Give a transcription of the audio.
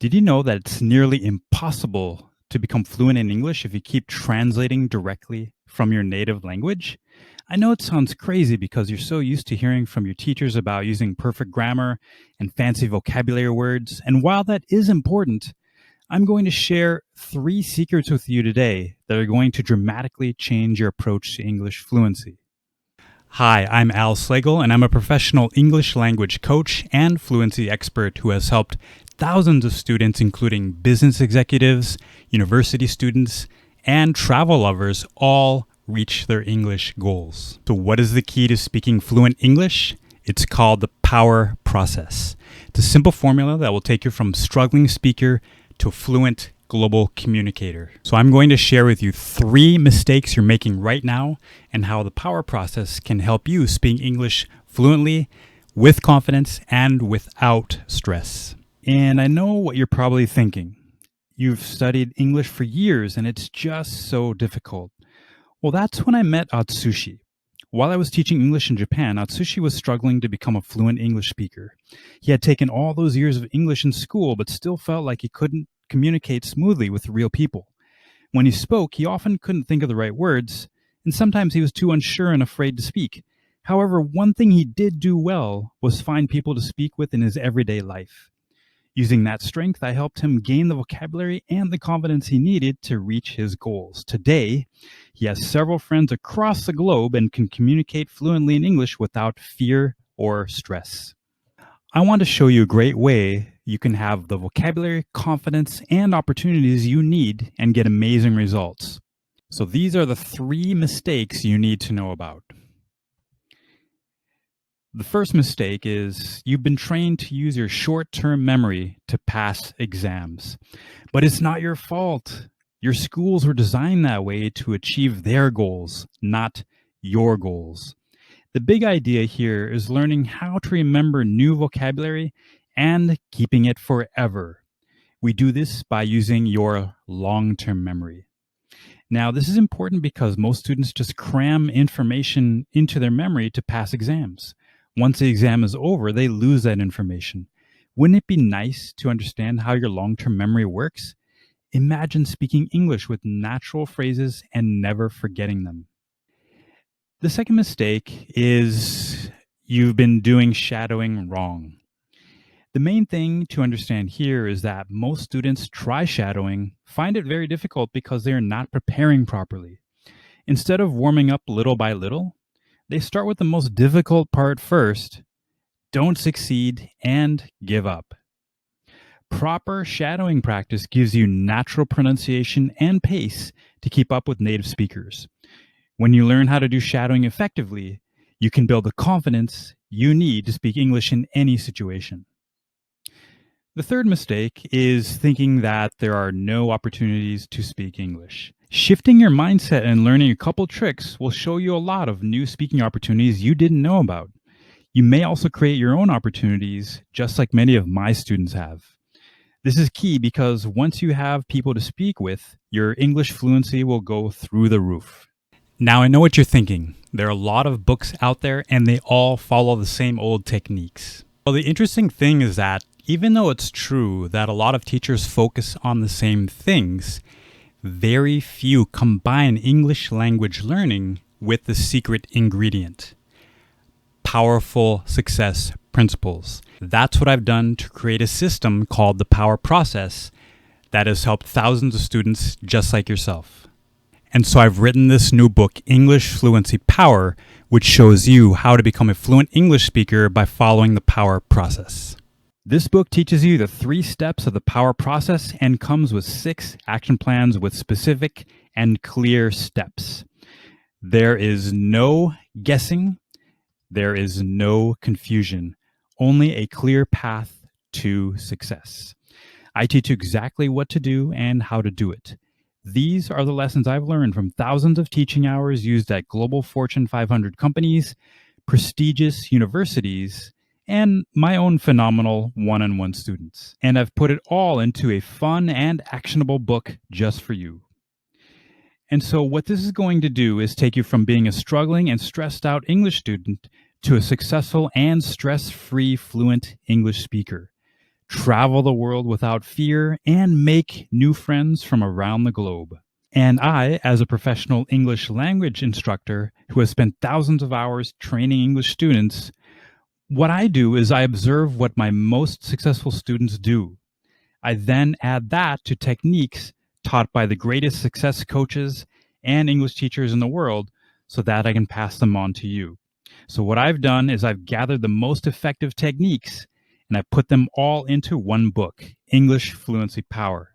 Did you know that it's nearly impossible to become fluent in English if you keep translating directly from your native language? I know it sounds crazy because you're so used to hearing from your teachers about using perfect grammar and fancy vocabulary words. And while that is important, I'm going to share 3 secrets with you today that are going to dramatically change your approach to English fluency. Hi, I'm Al Slagle, and I'm a professional English language coach and fluency expert who has helped thousands of students, including business executives, university students, and travel lovers, all reach their English goals. So, what is the key to speaking fluent English? It's called the POWER process. It's a simple formula that will take you from struggling speaker to a fluent global communicator. So I'm going to share with you 3 mistakes you're making right now and how the POWER process can help you speak English fluently, with confidence, and without stress. And I know what you're probably thinking. You've studied English for years and it's just so difficult. Well, that's when I met Atsushi. While I was teaching English in Japan, Atsushi was struggling to become a fluent English speaker. He had taken all those years of English in school, but still felt like he couldn't communicate smoothly with real people. When he spoke, he often couldn't think of the right words, and sometimes he was too unsure and afraid to speak. However, one thing he did do well was find people to speak with in his everyday life. Using that strength, I helped him gain the vocabulary and the confidence he needed to reach his goals. Today, he has several friends across the globe and can communicate fluently in English without fear or stress. I want to show you a great way you can have the vocabulary, confidence, and opportunities you need and get amazing results. So these are the 3 mistakes you need to know about. The first mistake is you've been trained to use your short-term memory to pass exams. But it's not your fault. Your schools were designed that way to achieve their goals, not your goals. The big idea here is learning how to remember new vocabulary and keeping it forever. We do this by using your long-term memory. Now, this is important because most students just cram information into their memory to pass exams. Once the exam is over, they lose that information. Wouldn't it be nice to understand how your long-term memory works? Imagine speaking English with natural phrases and never forgetting them. The second mistake is you've been doing shadowing wrong. The main thing to understand here is that most students try shadowing, find it very difficult because they are not preparing properly. Instead of warming up little by little, they start with the most difficult part first, don't succeed, and give up. Proper shadowing practice gives you natural pronunciation and pace to keep up with native speakers. When you learn how to do shadowing effectively, you can build the confidence you need to speak English in any situation. The third mistake is thinking that there are no opportunities to speak English. Shifting your mindset and learning a couple tricks will show you a lot of new speaking opportunities you didn't know about. You may also create your own opportunities, just like many of my students have. This is key because once you have people to speak with, your English fluency will go through the roof. Now, I know what you're thinking. There are a lot of books out there and they all follow the same old techniques. Well, the interesting thing is that even though it's true that a lot of teachers focus on the same things, very few combine English language learning with the secret ingredient: powerful success principles. That's what I've done to create a system called the POWER process that has helped thousands of students just like yourself. And so I've written this new book, English Fluency Power, which shows you how to become a fluent English speaker by following the POWER process. This book teaches you the 3 steps of the POWER process and comes with 6 action plans with specific and clear steps. There is no guessing. There is no confusion. Only a clear path to success. I teach you exactly what to do and how to do it. These are the lessons I've learned from thousands of teaching hours used at global Fortune 500 companies, prestigious universities, and my own phenomenal one-on-one students. And I've put it all into a fun and actionable book just for you. And so what this is going to do is take you from being a struggling and stressed out English student to a successful and stress-free fluent English speaker. travel the world without fear, and make new friends from around the globe. And I, as a professional English language instructor who has spent thousands of hours training English students, what I do is I observe what my most successful students do. I then add that to techniques taught by the greatest success coaches and English teachers in the world so that I can pass them on to you. So what I've done is I've gathered the most effective techniques and I put them all into one book, English Fluency Power.